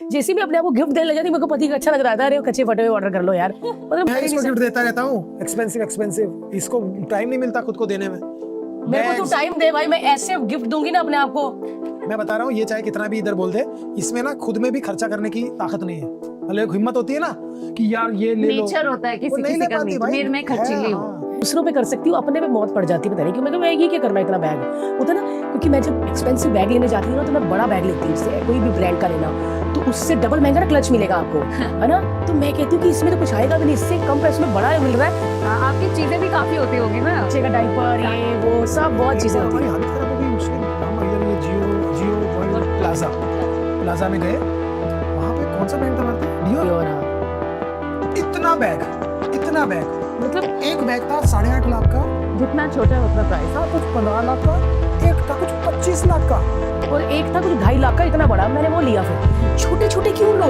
जैसे भी अपने आप को गिफ्ट देने लग जाती मेरे को पति का अच्छा लग रहा था, अरे कच्चे फटे हुए ऑर्डर कर लो यार। मतलब मैं इसको गिफ्ट देता रहता हूँ, एक्सपेंसिव। इसको टाइम नहीं मिलता खुद को देने में। मेरे को तो टाइम दे भाई, मैं ऐसे गिफ्ट दूंगी ना अपने आप को। मैं बता रहा हूँ, ये चाहे कितना भी इधर बोल दे, इसमें ना खुद में भी खर्चा करने की ताकत नहीं है। मतलब एक हिम्मत होती है ना कि यार ये ले लो, नेचर होता है वो किसी नहीं किसी ले का, पाती भाई। मेरे में खर्चीली हूँ। दूसरों पे कर सकती हूँ, अपने पे मौत पड़ जाती है, पता नहीं क्यों। मैं कहा, मैं ये क्या करना इतना बैग होता ना, क्योंकि मैं जब एक्सपेंसिव बैग लेने जाती हूँ ना तो मैं बड़ा बैग लेती हूँ, इससे कोई भी ब्रांड का लेना तो उससे डबल महंगा ना क्लच मिलेगा आपको, है ना। तो मैं कहती हूँ कि इसमें तो कुछ आएगा भी नहीं, इससे कम पैसे में बड़ा मिल रहा है। हाँ, आपकी चीजें भी काफी होती होगी ना। बच्चे का डायपर, ये वो सब बहुत चीजें होती हमारी हैं। हालत खराब हो गई उसके। हम इधर ये जियो प्लाजा में गए, वहाँ पे कौन सा ब्रांड था हमारे पास? डियोर। और हाँ, इतना बैग मतलब एक बैग था 8.5 लाख का, जितना छोटा है उतना प्राइस। था कुछ 15 लाख का, एक था कुछ 25 लाख का। और एक था कुछ 2.5 लाख का, इतना बड़ा। मैंने वो लिया। फिर छोटे छोटे क्यों लो,